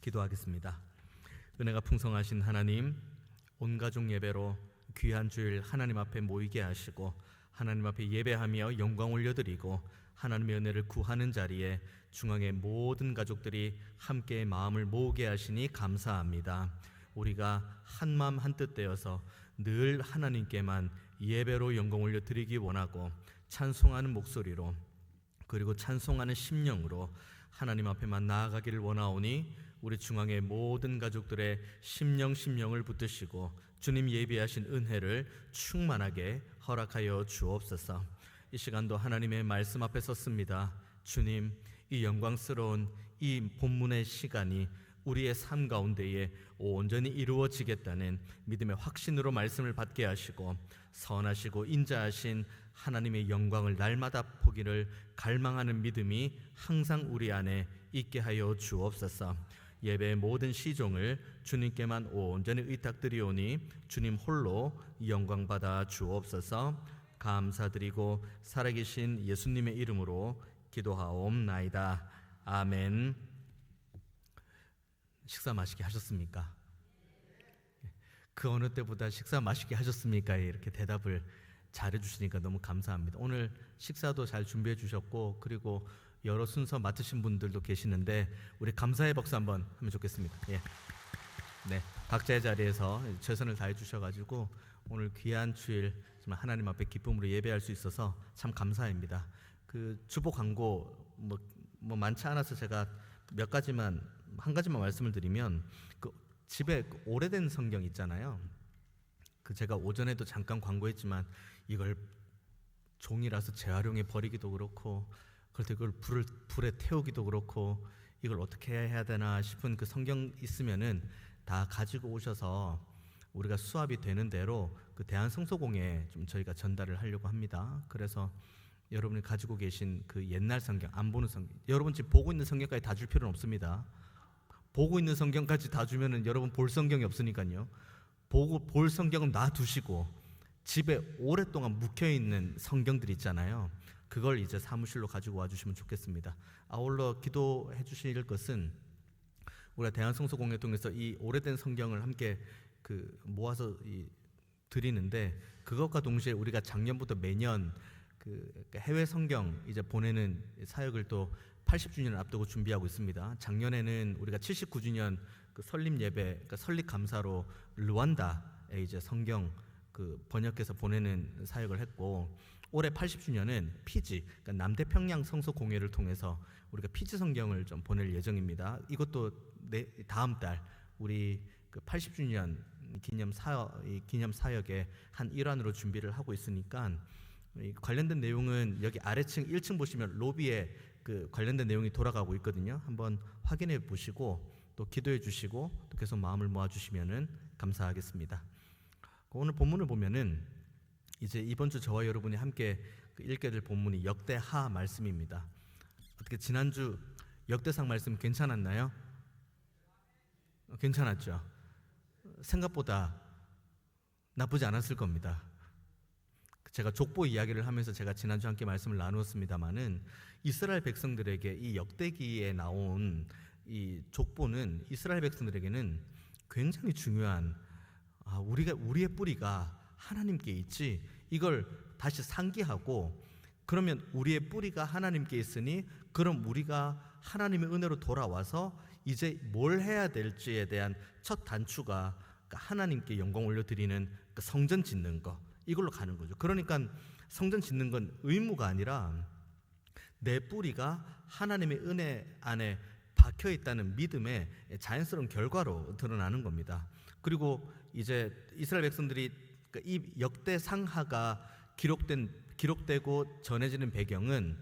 기도하겠습니다. 은혜가 풍성하신 하나님, 온 가족 예배로 귀한 주일 하나님 앞에 모이게 하시고 하나님 앞에 예배하며 영광 올려드리고 하나님의 은혜를 구하는 자리에 중앙의 모든 가족들이 함께 마음을 모으게 하시니 감사합니다. 우리가 한 마음 한 뜻 되어서 늘 하나님께만 예배로 영광 올려드리기 원하고 찬송하는 목소리로 그리고 찬송하는 심령으로 하나님 앞에만 나아가기를 원하오니 우리 중앙의 모든 가족들의 심령을 붙드시고 주님 예비하신 은혜를 충만하게 허락하여 주옵소서. 이 시간도 하나님의 말씀 앞에 섰습니다. 주님, 이 영광스러운 이 본문의 시간이 우리의 삶 가운데에 온전히 이루어지겠다는 믿음의 확신으로 말씀을 받게 하시고 선하시고 인자하신 하나님의 영광을 날마다 보기를 갈망하는 믿음이 항상 우리 안에 있게 하여 주옵소서. 예배의 모든 시종을 주님께만 온전히 의탁드리오니 주님 홀로 영광 받아 주옵소서. 감사드리고 살아계신 예수님의 이름으로 기도하옵나이다. 아멘. 식사 맛있게 하셨습니까? 그 어느 때보다 식사 맛있게 하셨습니까? 이렇게 대답을 잘해주시니까 너무 감사합니다. 오늘 식사도 잘 준비해 주셨고 그리고 여러 순서 맡으신 분들도 계시는데 우리 감사의 박수 한번 하면 좋겠습니다. 예. 네, 각자의 자리에서 최선을 다해 주셔가지고 오늘 귀한 주일 정말 하나님 앞에 기쁨으로 예배할 수 있어서 참 감사합니다. 그 주보 광고 뭐 많지 않아서 제가 한 가지만 말씀을 드리면 그 집에 오래된 성경 있잖아요. 그 제가 오전에도 잠깐 광고했지만 이걸 종이라서 재활용해 버리기도 그렇고 그럴 때 그걸 불에 태우기도 그렇고 이걸 어떻게 해야 되나 싶은 그 성경 있으면은 다 가지고 오셔서 우리가 수합이 되는 대로 그 대한성소공에 좀 저희가 전달을 하려고 합니다. 그래서 여러분이 가지고 계신 그 옛날 성경, 안 보는 성경, 여러분 지금 보고 있는 성경까지 다 줄 필요는 없습니다. 보고 있는 성경까지 다 주면은 여러분 볼 성경이 없으니까요. 볼 성경은 놔두시고 집에 오랫동안 묵혀있는 성경들 있잖아요. 그걸 이제 사무실로 가지고 와주시면 좋겠습니다. 아울러 기도해 주실 것은 우리가 대한성소공회 통해서 이 오래된 성경을 함께 모아서 드리는데 그것과 동시에 우리가 작년부터 매년 해외 성경 이제 보내는 사역을 또 80주년을 앞두고 준비하고 있습니다. 작년에는 우리가 79주년 설립 예배, 그러니까 설립 감사로 르완다에 이제 성경 번역해서 보내는 사역을 했고 올해 80주년은 피지, 그러니까 남태평양 성서 공회를 통해서 우리가 피지 성경을 좀 보낼 예정입니다. 이것도 다음 달 우리 80주년 기념 사역의 한 일환으로 준비를 하고 있으니까 관련된 내용은 여기 아래층 1층 보시면 로비에 관련된 내용이 돌아가고 있거든요. 한번 확인해 보시고 또 기도해 주시고 또 계속 마음을 모아 주시면은 감사하겠습니다. 오늘 본문을 보면은 이제 이번 주 저와 여러분이 함께 읽게 될 본문이 역대하 말씀입니다. 어떻게 지난주 역대상 말씀 괜찮았나요? 괜찮았죠? 생각보다 나쁘지 않았을 겁니다. 제가 족보 이야기를 하면서 제가 지난주 함께 말씀을 나누었습니다마는 이스라엘 백성들에게 이 역대기에 나온 이 족보는 이스라엘 백성들에게는 굉장히 중요한 우리의 뿌리가 하나님께 있지 이걸 다시 상기하고 그러면 우리의 뿌리가 하나님께 있으니 그럼 우리가 하나님의 은혜로 돌아와서 이제 뭘 해야 될지에 대한 첫 단추가 하나님께 영광 올려드리는 성전 짓는 거 이걸로 가는 거죠. 그러니까 성전 짓는 건 의무가 아니라 내 뿌리가 하나님의 은혜 안에 박혀 있다는 믿음의 자연스러운 결과로 드러나는 겁니다. 그리고 이제 이스라엘 백성들이 이 역대상하가 기록되고 전해지는 배경은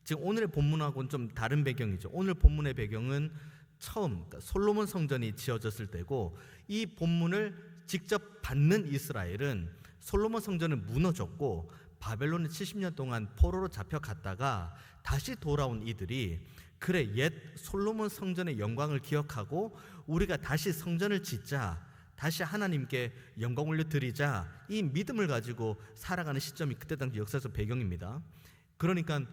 지금 오늘의 본문하고는 좀 다른 배경이죠. 오늘 본문의 배경은 처음 솔로몬 성전이 지어졌을 때고 이 본문을 직접 받는 이스라엘은 솔로몬 성전은 무너졌고 바벨론에 70년 동안 포로로 잡혀갔다가 다시 돌아온 이들이 그래 옛 솔로몬 성전의 영광을 기억하고 우리가 다시 성전을 짓자 다시 하나님께 영광 올려드리자 이 믿음을 가지고 살아가는 시점이 그때 당시 역사적 배경입니다. 그러니까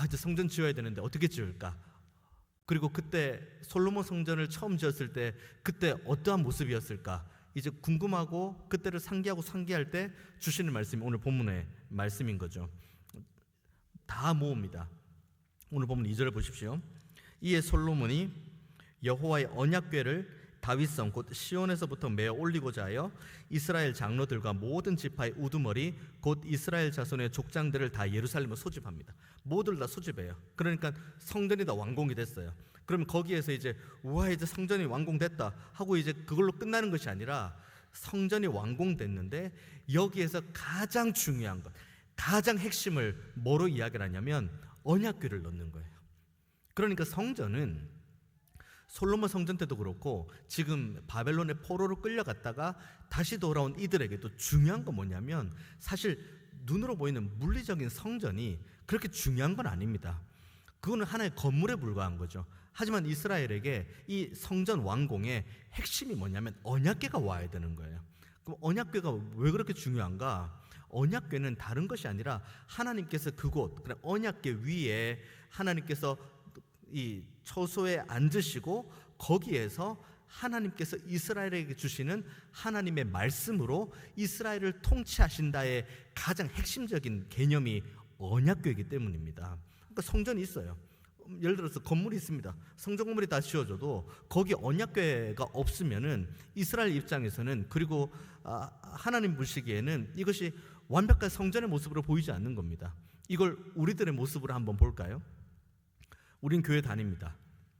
이제 성전 지어야 되는데 어떻게 지을까? 그리고 그때 솔로몬 성전을 처음 지었을 때 그때 어떠한 모습이었을까? 이제 궁금하고 그때를 상기하고 상기할 때 주시는 말씀이 오늘 본문의 말씀인 거죠. 다 모읍니다. 오늘 본문 2절을 보십시오. 이에 솔로몬이 여호와의 언약궤를 다윗성 곧 시온에서부터 메어 올리고자 하여 이스라엘 장로들과 모든 지파의 우두머리 곧 이스라엘 자손의 족장들을 다 예루살렘으로 소집합니다. 모두를 다 소집해요. 그러니까 성전이 다 완공이 됐어요. 그러면 거기에서 이제 우와 이제 성전이 완공됐다 하고 이제 그걸로 끝나는 것이 아니라 성전이 완공됐는데 여기에서 가장 중요한 것, 가장 핵심을 뭐로 이야기를 하냐면 언약궤를 넣는 거예요. 그러니까 성전은 솔로몬 성전 때도 그렇고 지금 바벨론의 포로로 끌려갔다가 다시 돌아온 이들에게도 중요한 건 뭐냐면 사실 눈으로 보이는 물리적인 성전이 그렇게 중요한 건 아닙니다. 그거는 하나의 건물에 불과한 거죠. 하지만 이스라엘에게 이 성전 완공의 핵심이 뭐냐면 언약궤가 와야 되는 거예요. 그럼 언약궤가 왜 그렇게 중요한가? 언약궤는 다른 것이 아니라 하나님께서 그곳 언약궤 위에 하나님께서 이 처소에 앉으시고 거기에서 하나님께서 이스라엘에게 주시는 하나님의 말씀으로 이스라엘을 통치하신다의 가장 핵심적인 개념이 언약궤이기 때문입니다. 그러니까 성전이 있어요. 예를 들어서 건물이 있습니다. 성전 건물이 다 지어져도 거기 언약궤가 없으면은 이스라엘 입장에서는 그리고 하나님 보시기에는 이것이 완벽한 성전의 모습으로 보이지 않는 겁니다. 이걸 우리들의 모습으로 한번 볼까요? 우린 교회 다닙니다.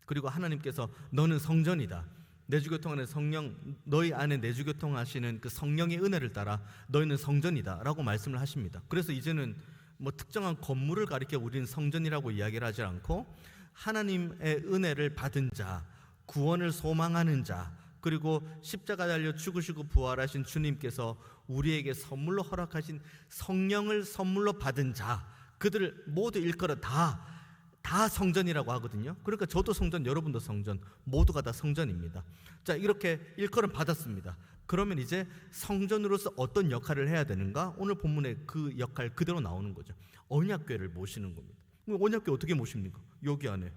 그리고 하나님께서 너는 성전이다. 내주교통하는 성령, 너희 안에 내주교통하시는 그 성령의 은혜를 따라 너희는 성전이다 라고 말씀을 하십니다. 그래서 이제는 뭐 특정한 건물을 가리켜 우리는 성전이라고 이야기를 하지 않고 하나님의 은혜를 받은 자, 구원을 소망하는 자, 그리고 십자가 달려 죽으시고 부활하신 주님께서 우리에게 선물로 허락하신 성령을 선물로 받은 자, 그들을 모두 일컬어 다 성전이라고 하거든요. 그러니까 저도 성전, 여러분도 성전, 모두가 다 성전입니다. 자, 이렇게 일컬음 받았습니다. 그러면 이제 성전으로서 어떤 역할을 해야 되는가? 오늘 본문에 그 역할 그대로 나오는 거죠. 언약궤를 모시는 겁니다. 언약궤 어떻게 모십니까? 여기 안에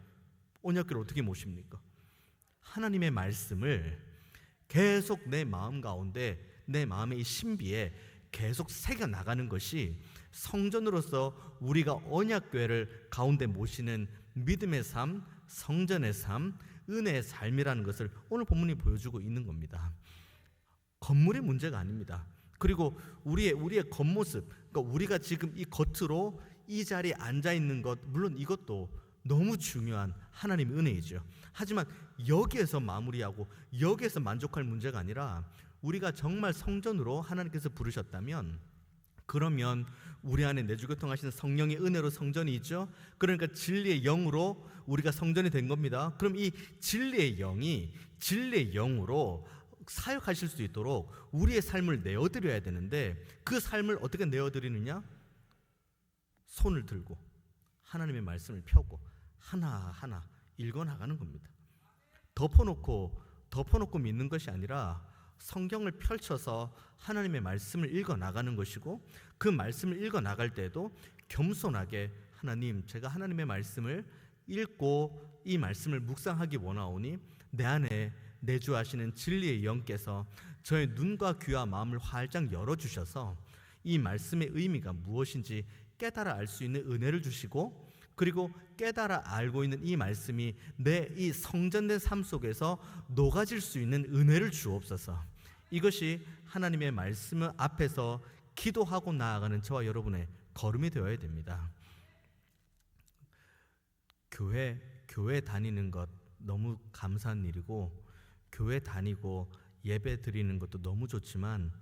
언약궤를 어떻게 모십니까? 하나님의 말씀을 계속 내 마음 가운데, 내 마음의 이 신비에 계속 새겨 나가는 것이 성전으로서 우리가 언약궤를 가운데 모시는 믿음의 삶, 성전의 삶, 은혜의 삶이라는 것을 오늘 본문이 보여주고 있는 겁니다. 건물의 문제가 아닙니다. 그리고 우리의 겉모습, 그러니까 우리가 지금 이 겉으로 이 자리에 앉아 있는 것, 물론 이것도 너무 중요한 하나님의 은혜이죠. 하지만 여기에서 마무리하고 여기에서 만족할 문제가 아니라 우리가 정말 성전으로 하나님께서 부르셨다면 그러면 우리 안에 내주교통하시는 성령의 은혜로 성전이 있죠. 그러니까 진리의 영으로 우리가 성전이 된 겁니다. 그럼 이 진리의 영이 진리의 영으로 사역하실 수 있도록 우리의 삶을 내어드려야 되는데 그 삶을 어떻게 내어드리느냐? 손을 들고 하나님의 말씀을 펴고 하나하나 읽어나가는 겁니다. 덮어놓고 믿는 것이 아니라 성경을 펼쳐서 하나님의 말씀을 읽어나가는 것이고 그 말씀을 읽어나갈 때에도 겸손하게 하나님, 제가 하나님의 말씀을 읽고 이 말씀을 묵상하기 원하오니 내 안에 내주하시는 진리의 영께서 저의 눈과 귀와 마음을 활짝 열어주셔서 이 말씀의 의미가 무엇인지 깨달아 알 수 있는 은혜를 주시고 그리고 깨달아 알고 있는 이 말씀이 내 이 성전된 삶 속에서 녹아질 수 있는 은혜를 주옵소서. 이것이 하나님의 말씀 앞에서 기도하고 나아가는 저와 여러분의 걸음이 되어야 됩니다. 교회 다니는 것 너무 감사한 일이고 교회 다니고 예배 드리는 것도 너무 좋지만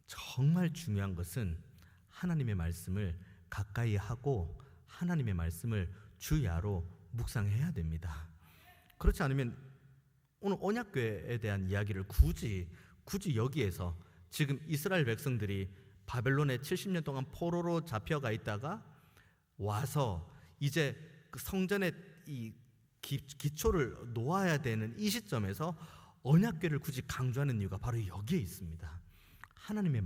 정말 중요한 것은 하나님의 말씀을 가까이 하고 하나님의 말씀을 주야로 묵상해야 됩니다. 그렇지 않으면 오늘 언약궤에 대한 이야기를 굳이 여기에서 지금 이스라엘 백성들이 바벨론에 70년 동안 포로로 잡혀가 있다가 와서 이제 그 성전의 이 기초를 놓아야 되는 이 시점에서 언약궤를 굳이 강조하는 이유가 바로 여기에 있습니다. 하나님의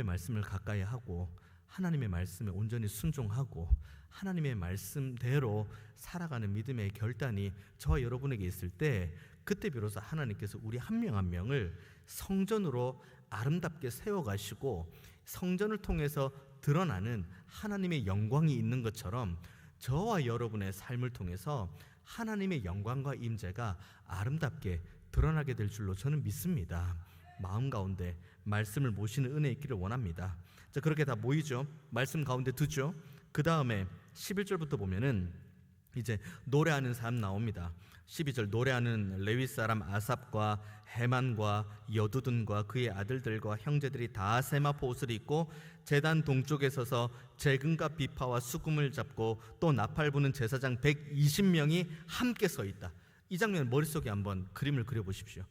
말씀을 가까이 하고 하나님의 말씀에 온전히 순종하고 하나님의 말씀대로 살아가는 믿음의 결단이 저와 여러분에게 있을 때, 그때 비로소 하나님께서 우리 한 명 한 명을 성전으로 아름답게 세워가시고 성전을 통해서 드러나는 하나님의 영광이 있는 것처럼 저와 여러분의 삶을 통해서 하나님의 영광과 임재가 아름답게 드러나게 될 줄로 저는 믿습니다. 마음 가운데 말씀을 모시는 은혜 있기를 원합니다. 자, 그렇게 다 모이죠. 말씀 가운데 두죠. 그 다음에 11절부터 보면은 이제 노래하는 사람 나옵니다. 12절, 노래하는 레위 사람 아삽과 헤만과 여두둔과 그의 아들들과 형제들이 다 세마포 옷을 입고 제단 동쪽에 서서 재금과 비파와 수금을 잡고 또 나팔 부는 제사장 120명이 함께 서 있다. 이 장면 머릿속에 한번 그림을 그려보십시오.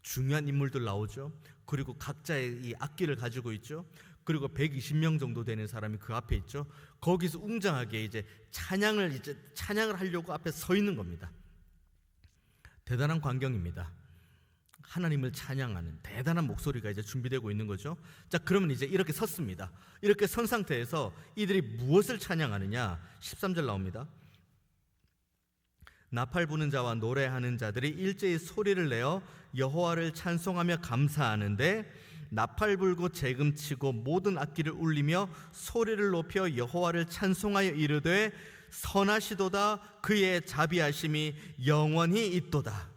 중요한 인물들 나오죠. 그리고 각자의 이 악기를 가지고 있죠. 그리고 120명 정도 되는 사람이 그 앞에 있죠. 거기서 웅장하게 이제 찬양을 하려고 앞에 서 있는 겁니다. 대단한 광경입니다. 하나님을 찬양하는 대단한 목소리가 이제 준비되고 있는 거죠. 자, 그러면 이제 이렇게 섰습니다. 이렇게 선 상태에서 이들이 무엇을 찬양하느냐? 13절 나옵니다. 나팔 부는 자와 노래하는 자들이 일제히 소리를 내어 여호와를 찬송하며 감사하는데 나팔 불고 재금 치고 모든 악기를 울리며 소리를 높여 여호와를 찬송하여 이르되 선하시도다, 그의 자비하심이 영원히 있도다.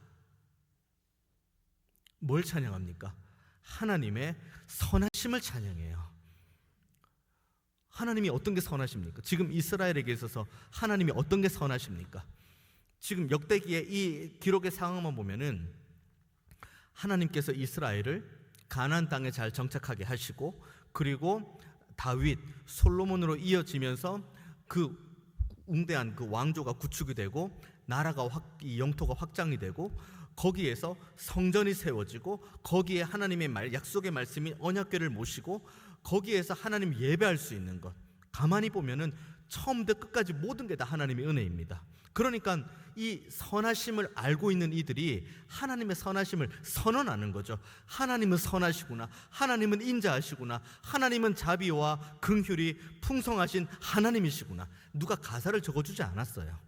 뭘 찬양합니까? 하나님의 선하심을 찬양해요. 하나님이 어떤 게 선하십니까? 지금 이스라엘에게 있어서 하나님이 어떤 게 선하십니까? 지금 역대기의 이 기록의 상황만 보면은 하나님께서 이스라엘을 가나안 땅에 잘 정착하게 하시고, 그리고 다윗, 솔로몬으로 이어지면서 그 웅대한 그 왕조가 구축이 되고 나라가 이 영토가 확장이 되고 거기에서 성전이 세워지고 거기에 하나님의 약속의 말씀이 언약궤를 모시고 거기에서 하나님 예배할 수 있는 것, 가만히 보면은 처음부터 끝까지 모든 게 다 하나님의 은혜입니다. 그러니까 이 선하심을 알고 있는 이들이 하나님의 선하심을 선언하는 거죠. 하나님은 선하시구나, 하나님은 인자하시구나, 하나님은 자비와 긍휼이 풍성하신 하나님이시구나. 누가 가사를 적어주지 않았어요.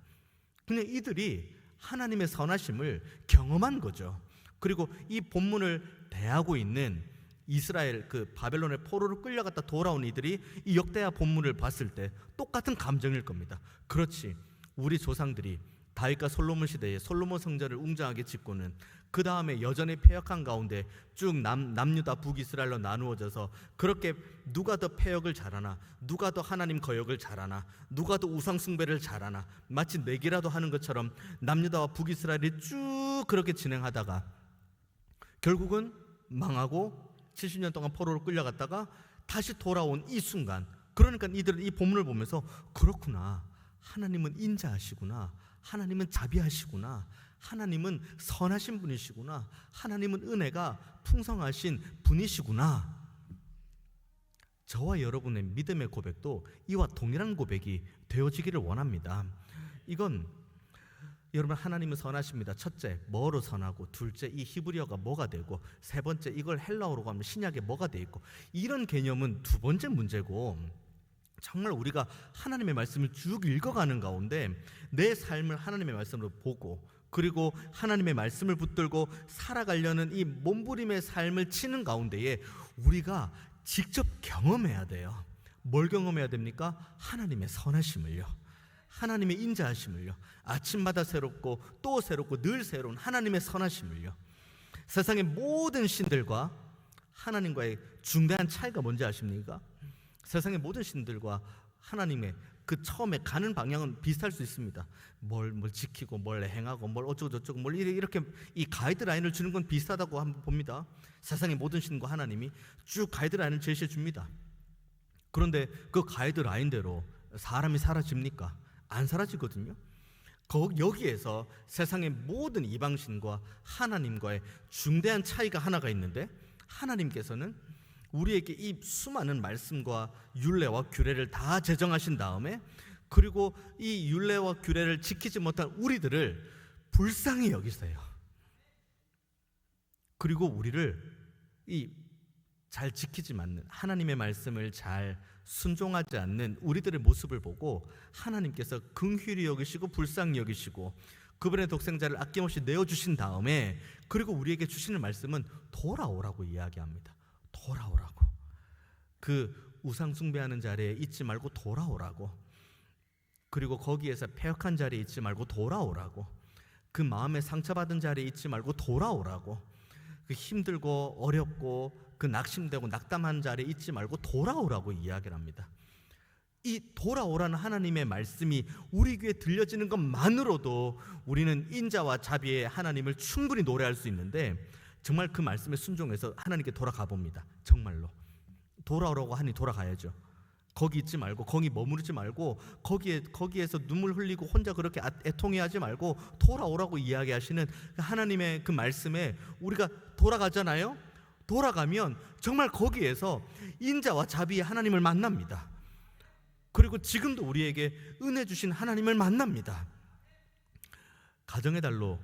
그냥 이들이 하나님의 선하심을 경험한 거죠. 그리고 이 본문을 대하고 있는 이스라엘, 그 바벨론의 포로로 끌려갔다 돌아온 이들이 이 역대하 본문을 봤을 때 똑같은 감정일 겁니다. 그렇지, 우리 조상들이 다윗과 솔로몬 시대에 솔로몬 성전을 웅장하게 짓고는 그 다음에 여전히 패역한 가운데 쭉 남유다 북이스라엘로 나누어져서 그렇게 누가 더 패역을 잘하나, 누가 더 하나님 거역을 잘하나, 누가 더 우상 숭배를 잘하나, 마치 내기라도 하는 것처럼 남유다와 북이스라엘이 쭉 그렇게 진행하다가 결국은 망하고 70년 동안 포로로 끌려갔다가 다시 돌아온 이 순간, 그러니까 이들은 이 본문을 보면서 그렇구나, 하나님은 인자하시구나, 하나님은 자비하시구나, 하나님은 선하신 분이시구나, 하나님은 은혜가 풍성하신 분이시구나. 저와 여러분의 믿음의 고백도 이와 동일한 고백이 되어지기를 원합니다. 이건 여러분, 하나님은 선하십니다. 첫째, 뭐로 선하고, 둘째, 이 히브리어가 뭐가 되고, 세 번째, 이걸 헬라어로 하면 신약에 뭐가 돼 있고, 이런 개념은 두 번째 문제고, 정말 우리가 하나님의 말씀을 쭉 읽어가는 가운데 내 삶을 하나님의 말씀으로 보고, 그리고 하나님의 말씀을 붙들고 살아가려는 이 몸부림의 삶을 치는 가운데에 우리가 직접 경험해야 돼요. 뭘 경험해야 됩니까? 하나님의 선하심을요, 하나님의 인자하심을요, 아침마다 새롭고 또 새롭고 늘 새로운 하나님의 선하심을요. 세상의 모든 신들과 하나님과의 중대한 차이가 뭔지 아십니까? 세상의 모든 신들과 하나님의 그 처음에 가는 방향은 비슷할 수 있습니다. 뭘 지키고 뭘 행하고 뭘 어쩌고 저쩌고 뭘 이렇게 이 가이드라인을 주는 건 비슷하다고 한번 봅니다. 세상의 모든 신과 하나님이 쭉 가이드라인을 제시해 줍니다. 그런데 그 가이드라인대로 사람이 사라집니까? 안 사라지거든요. 여기에서 세상의 모든 이방신과 하나님과의 중대한 차이가 하나가 있는데, 하나님께서는 우리에게 이 수많은 말씀과 율례와 규례를 다 제정하신 다음에, 그리고 이 율례와 규례를 지키지 못한 우리들을 불쌍히 여기세요. 그리고 우리를 이 잘 지키지 않는, 하나님의 말씀을 잘 순종하지 않는 우리들의 모습을 보고 하나님께서 긍휼히 여기시고 불쌍히 여기시고 그분의 독생자를 아낌없이 내어주신 다음에, 그리고 우리에게 주시는 말씀은 돌아오라고 이야기합니다. 돌아오라고. 그 우상 숭배하는 자리에 있지 말고 돌아오라고. 그리고 거기에서 패역한 자리에 있지 말고 돌아오라고. 그 마음에 상처받은 자리에 있지 말고 돌아오라고. 그 힘들고 어렵고 그 낙심되고 낙담한 자리에 있지 말고 돌아오라고 이야기를 합니다. 이 돌아오라는 하나님의 말씀이 우리 귀에 들려지는 것만으로도 우리는 인자와 자비의 하나님을 충분히 노래할 수 있는데, 정말 그 말씀에 순종해서 하나님께 돌아가 봅니다. 정말로 돌아오라고 하니 돌아가야죠. 거기 있지 말고, 거기 머무르지 말고, 거기에서 눈물 흘리고 혼자 그렇게 애통해하지 말고 돌아오라고 이야기하시는 하나님의 그 말씀에 우리가 돌아가잖아요. 돌아가면 정말 거기에서 인자와 자비의 하나님을 만납니다. 그리고 지금도 우리에게 은혜 주신 하나님을 만납니다. 가정의 달로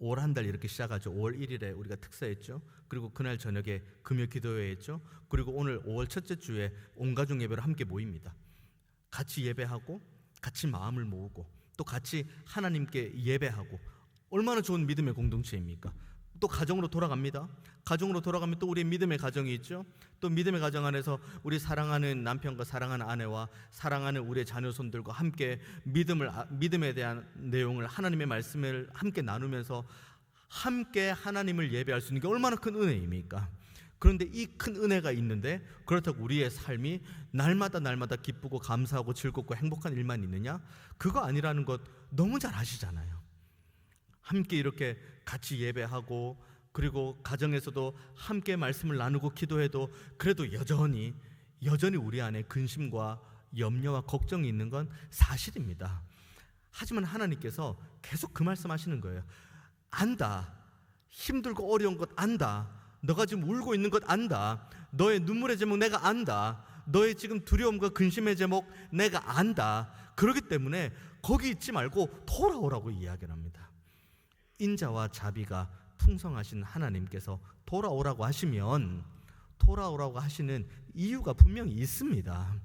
5월 한 달 이렇게 시작하죠. 5월 1일에 우리가 특사했죠. 그리고 그날 저녁에 금요 기도회 했죠. 그리고 오늘 5월 첫째 주에 온 가족 예배로 함께 모입니다. 같이 예배하고 같이 마음을 모으고 또 같이 하나님께 예배하고, 얼마나 좋은 믿음의 공동체입니까? 또 가정으로 돌아갑니다. 가정으로 돌아가면 또 우리의 믿음의 가정이 있죠. 또 믿음의 가정 안에서 우리 사랑하는 남편과 사랑하는 아내와 사랑하는 우리의 자녀손들과 함께 믿음에 대한 내용을, 하나님의 말씀을 함께 나누면서 함께 하나님을 예배할 수 있는 게 얼마나 큰 은혜입니까? 그런데 이 큰 은혜가 있는데 그렇다고 우리의 삶이 날마다 기쁘고 감사하고 즐겁고 행복한 일만 있느냐? 그거 아니라는 것 너무 잘 아시잖아요. 함께 이렇게 같이 예배하고 그리고 가정에서도 함께 말씀을 나누고 기도해도 그래도 여전히 우리 안에 근심과 염려와 걱정이 있는 건 사실입니다. 하지만 하나님께서 계속 그 말씀하시는 거예요. 안다. 힘들고 어려운 것 안다. 너가 지금 울고 있는 것 안다. 너의 눈물의 제목 내가 안다. 너의 지금 두려움과 근심의 제목 내가 안다. 그렇기 때문에 거기 있지 말고 돌아오라고 이야기를 합니다. 인자와 자비가 풍성하신 하나님께서 돌아오라고 하시면 돌아오라고 하시는 이유가 분명히 있습니다.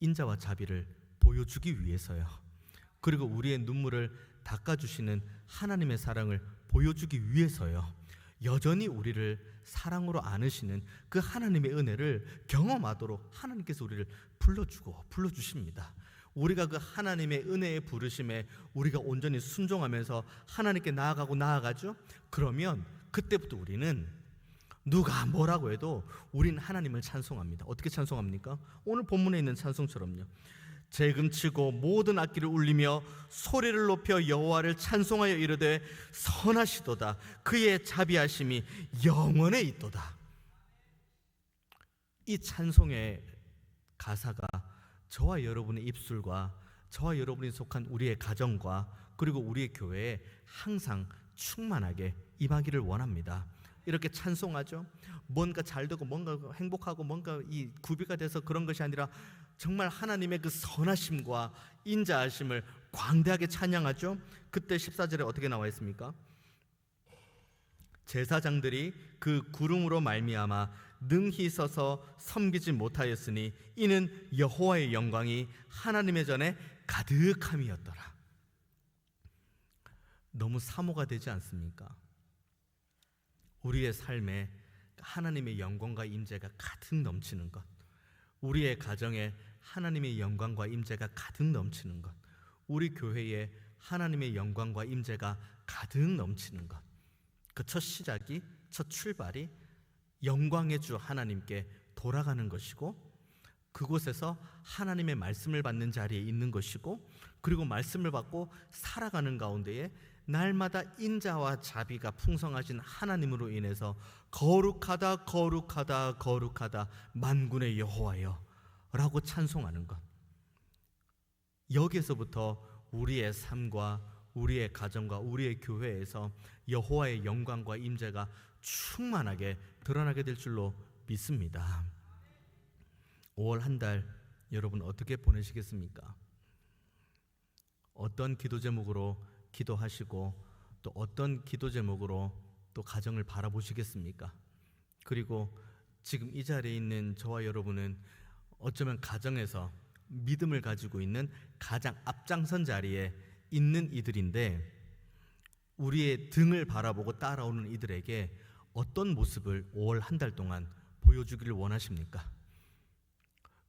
인자와 자비를 보여주기 위해서요. 그리고 우리의 눈물을 닦아주시는 하나님의 사랑을 보여주기 위해서요. 여전히 우리를 사랑으로 안으시는 그 하나님의 은혜를 경험하도록 하나님께서 우리를 불러주십니다. 우리가 그 하나님의 은혜의 부르심에 우리가 온전히 순종하면서 하나님께 나아가죠. 그러면 그때부터 우리는 누가 뭐라고 해도 우리는 하나님을 찬송합니다. 어떻게 찬송합니까? 오늘 본문에 있는 찬송처럼요. 재금치고 모든 악기를 울리며 소리를 높여 여호와를 찬송하여 이르되 선하시도다. 그의 자비하심이 영원에 있도다. 이 찬송의 가사가 저와 여러분의 입술과 저와 여러분이 속한 우리의 가정과 그리고 우리의 교회에 항상 충만하게 임하기를 원합니다. 이렇게 찬송하죠. 뭔가 잘되고 뭔가 행복하고 뭔가 이 구비가 돼서 그런 것이 아니라 정말 하나님의 그 선하심과 인자하심을 광대하게 찬양하죠. 그때 14절에 어떻게 나와 있습니까? 제사장들이 그 구름으로 말미암아 능히 서서 섬기지 못하였으니 이는 여호와의 영광이 하나님의 전에 가득함이었더라. 너무 사모가 되지 않습니까? 우리의 삶에 하나님의 영광과 임재가 가득 넘치는 것, 우리의 가정에 하나님의 영광과 임재가 가득 넘치는 것, 우리 교회에 하나님의 영광과 임재가 가득 넘치는 것, 그 첫 시작이, 첫 출발이 영광의 주 하나님께 돌아가는 것이고, 그곳에서 하나님의 말씀을 받는 자리에 있는 것이고, 그리고 말씀을 받고 살아가는 가운데에 날마다 인자와 자비가 풍성하신 하나님으로 인해서 거룩하다 거룩하다 거룩하다 만군의 여호와여 라고 찬송하는 것, 여기에서부터 우리의 삶과 우리의 가정과 우리의 교회에서 여호와의 영광과 임재가 충만하게 드러나게 될 줄로 믿습니다. 5월 한 달 여러분 어떻게 보내시겠습니까? 어떤 기도 제목으로 기도하시고 또 어떤 기도 제목으로 또 가정을 바라보시겠습니까? 그리고 지금 이 자리에 있는 저와 여러분은 어쩌면 가정에서 믿음을 가지고 있는 가장 앞장선 자리에 있는 이들인데, 우리의 등을 바라보고 따라오는 이들에게 어떤 모습을 5월 한 달 동안 보여주기를 원하십니까?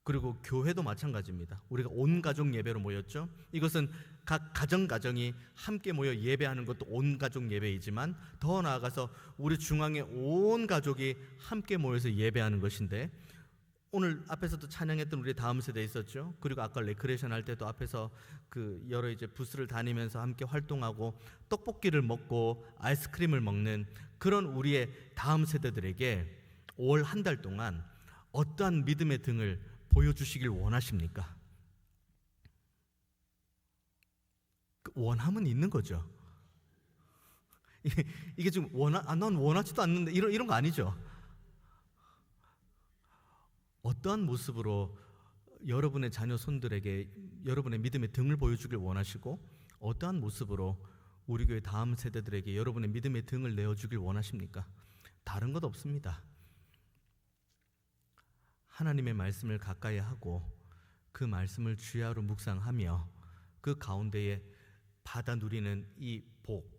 그리고 교회도 마찬가지입니다. 우리가 온 가족 예배로 모였죠. 이것은 각 가정이 함께 모여 예배하는 것도 온 가족 예배이지만, 더 나아가서 우리 중앙에 온 가족이 함께 모여서 예배하는 것인데, 오늘 앞에서도 찬양했던 우리 다음 세대 있었죠. 그리고 아까 레크레이션 할 때도 앞에서 그 여러 이제 부스를 다니면서 함께 활동하고 떡볶이를 먹고 아이스크림을 먹는 그런 우리의 다음 세대들에게 5월 한 달 동안 어떠한 믿음의 등을 보여주시길 원하십니까? 원함은 있는 거죠. 이게 지금 난 원하지도 않는데 이런 거 아니죠. 어떠한 모습으로 여러분의 자녀 손들에게 여러분의 믿음의 등을 보여주길 원하시고, 어떠한 모습으로 우리 교회 다음 세대들에게 여러분의 믿음의 등을 내어주길 원하십니까? 다른 것 없습니다. 하나님의 말씀을 가까이 하고 그 말씀을 주야로 묵상하며 그 가운데에 받아 누리는 이 복,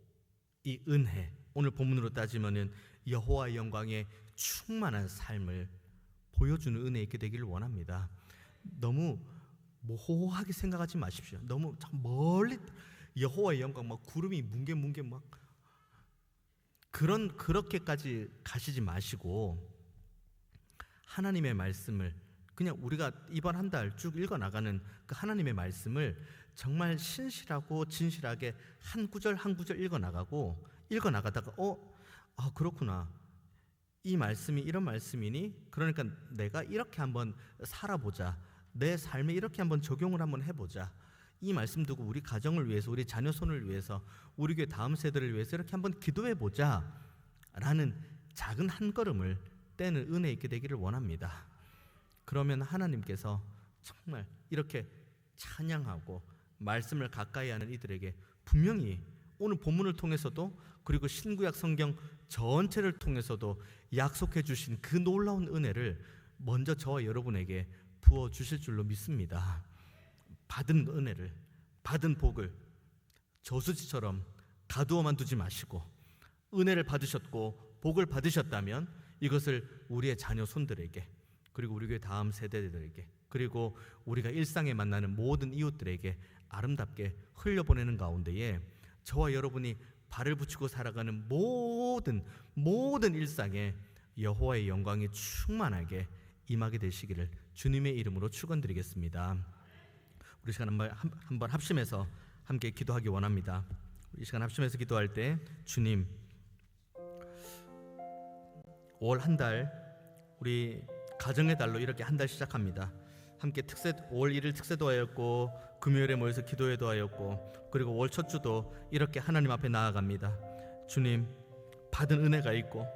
이 은혜, 오늘 본문으로 따지면은 여호와의 영광에 충만한 삶을 보여주는 은혜 있게 되기를 원합니다. 너무 모호하게 생각하지 마십시오. 너무 멀리 여호와의 영광 막 구름이 뭉게뭉게 막 그렇게까지 가시지 마시고, 하나님의 말씀을 그냥 우리가 이번 한 달 쭉 읽어 나가는 그 하나님의 말씀을 정말 신실하고 진실하게 한 구절 한 구절 읽어 나가다가 그렇구나, 이 말씀이 이런 말씀이니, 그러니까 내가 이렇게 한번 살아보자, 내 삶에 이렇게 한번 적용을 한번 해보자, 이 말씀 두고 우리 가정을 위해서, 우리 자녀 손을 위해서, 우리 교회 다음 세대를 위해서 이렇게 한번 기도해보자 라는 작은 한 걸음을 떼는 은혜 있게 되기를 원합니다. 그러면 하나님께서 정말 이렇게 찬양하고 말씀을 가까이 하는 이들에게 분명히 오늘 본문을 통해서도, 그리고 신구약 성경 전체를 통해서도 약속해 주신 그 놀라운 은혜를 먼저 저와 여러분에게 부어주실 줄로 믿습니다. 받은 은혜를, 받은 복을 저수지처럼 가두어만 두지 마시고, 은혜를 받으셨고 복을 받으셨다면 이것을 우리의 자녀 손들에게, 그리고 우리 교회 다음 세대들에게, 그리고 우리가 일상에 만나는 모든 이웃들에게 아름답게 흘려보내는 가운데에 저와 여러분이 발을 붙이고 살아가는 모든 일상에 여호와의 영광이 충만하게 임하게 되시기를 주님의 이름으로 축원드리겠습니다. 우리 시간 한번 합심해서 함께 기도하기 원합니다. 이 시간 합심해서 기도할 때, 주님, 5월 한 달 우리 가정의 달로 이렇게 한 달 시작합니다. 함께 5월 1일 특세도하였고 금요일에 모여서 기도회도 하였고, 그리고 5월 첫 주도 이렇게 하나님 앞에 나아갑니다. 주님, 받은 은혜가 있고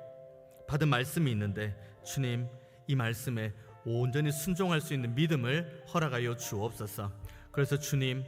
받은 말씀이 있는데, 주님, 이 말씀에 온전히 순종할 수 있는 믿음을 허락하여 주옵소서. 그래서 주님,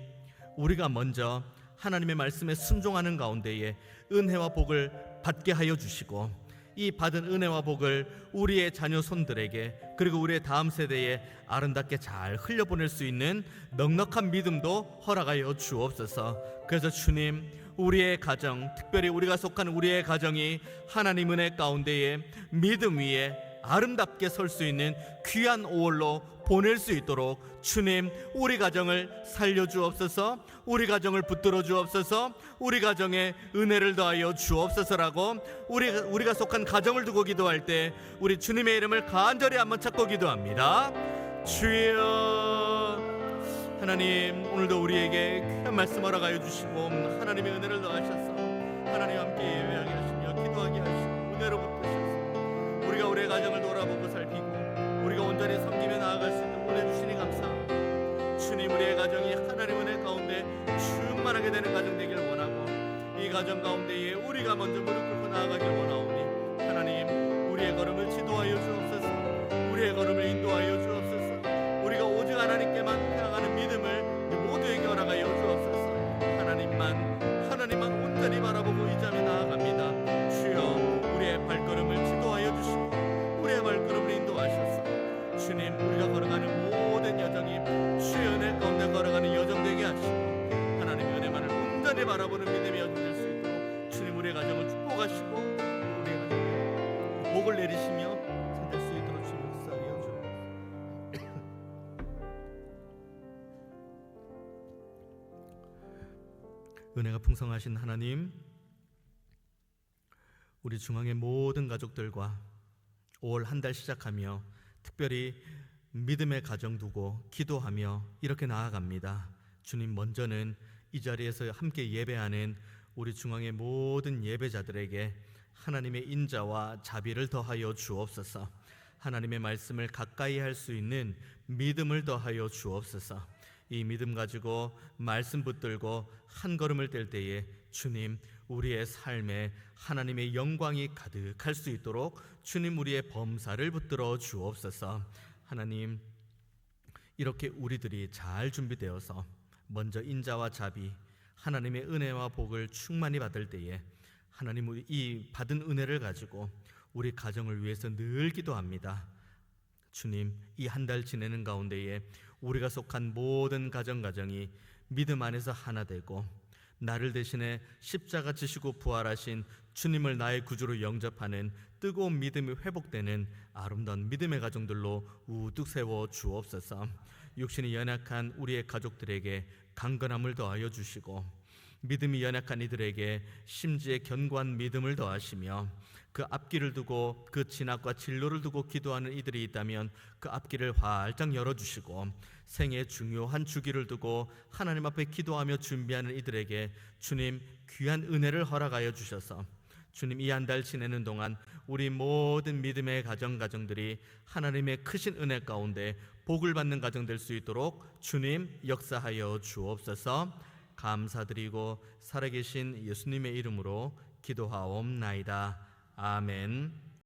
우리가 먼저 하나님의 말씀에 순종하는 가운데에 은혜와 복을 받게 하여 주시고, 이 받은 은혜와 복을 우리의 자녀 손들에게, 그리고 우리의 다음 세대에 아름답게 잘 흘려보낼 수 있는 넉넉한 믿음도 허락하여 주옵소서. 그래서 주님, 우리의 가정, 특별히 우리가 속한 우리의 가정이 하나님 은혜 가운데에 믿음 위에 아름답게 설 수 있는 귀한 5월로 보낼 수 있도록 주님, 우리 가정을 살려주옵소서, 우리 가정을 붙들어 주옵소서, 우리 가정에 은혜를 더하여 주옵소서라고 우리가 속한 가정을 두고 기도할 때 우리 주님의 이름을 간절히 한번 찾고 기도합니다. 주여, 하나님, 오늘도 우리에게 귀한 말씀 허락하여 주시고 하나님의 은혜를 더하셔서 하나님 함께 예배하게 하시며 기도하게 하시고 은혜로 붙으셔서 우리가 우리의 가정을 돌아보고 살피고 우리가 온전히 섬기며 나아갈 수 있는 보내주시니 감사합니다. 주님, 우리의 가정이 하나님 은혜 가운데 충만하게 되는 가정 되기를 원하고, 이 가정 가운데에 우리가 먼저 무릎 꿇고 나아가길 원하오니 하나님, 우리의 걸음을 지도하여 주옵소서, 우리의 걸음을 인도하여 주옵소서. 우리가 오직 하나님께만 향하는 믿음을 모두에게 허락하여 주옵소서. 하나님만 온전히 바라보고 이 자리에 나아갑니다. 주여, 우리의 발걸음을 지도하여 주시고 은혜가 풍성하신 하나님, 우리 중앙의 모든 가족들과 5월 한 달 시작하며 특별히 믿음의 가정 두고 기도하며 이렇게 나아갑니다. 주님, 먼저는 이 자리에서 함께 예배하는 우리 중앙의 모든 예배자들에게 하나님의 인자와 자비를 더하여 주옵소서. 하나님의 말씀을 가까이 할 수 있는 믿음을 더하여 주옵소서. 이 믿음 가지고 말씀 붙들고 한 걸음을 뗄 때에 주님, 우리의 삶에 하나님의 영광이 가득할 수 있도록 주님, 우리의 범사를 붙들어 주옵소서. 하나님, 이렇게 우리들이 잘 준비되어서 먼저 인자와 자비, 하나님의 은혜와 복을 충만히 받을 때에 하나님, 우리 이 받은 은혜를 가지고 우리 가정을 위해서 늘 기도합니다. 주님, 이 한 달 지내는 가운데에 우리가 속한 모든 가정이 믿음 안에서 하나 되고 나를 대신해 십자가 지시고 부활하신 주님을 나의 구주로 영접하는 뜨거운 믿음이 회복되는 아름다운 믿음의 가정들로 우뚝 세워 주옵소서. 육신이 연약한 우리의 가족들에게 강건함을 더하여 주시고 믿음이 연약한 이들에게 심지에 견고한 믿음을 더하시며 그 앞길을 두고 그 진학과 진로를 두고 기도하는 이들이 있다면 그 앞길을 활짝 열어주시고 생애 중요한 주기를 두고 하나님 앞에 기도하며 준비하는 이들에게 주님, 귀한 은혜를 허락하여 주셔서 주님, 이 한 달 지내는 동안 우리 모든 믿음의 가정들이 하나님의 크신 은혜 가운데 복을 받는 가정 될 수 있도록 주님 역사하여 주옵소서. 감사드리고 살아계신 예수님의 이름으로 기도하옵나이다. 아멘.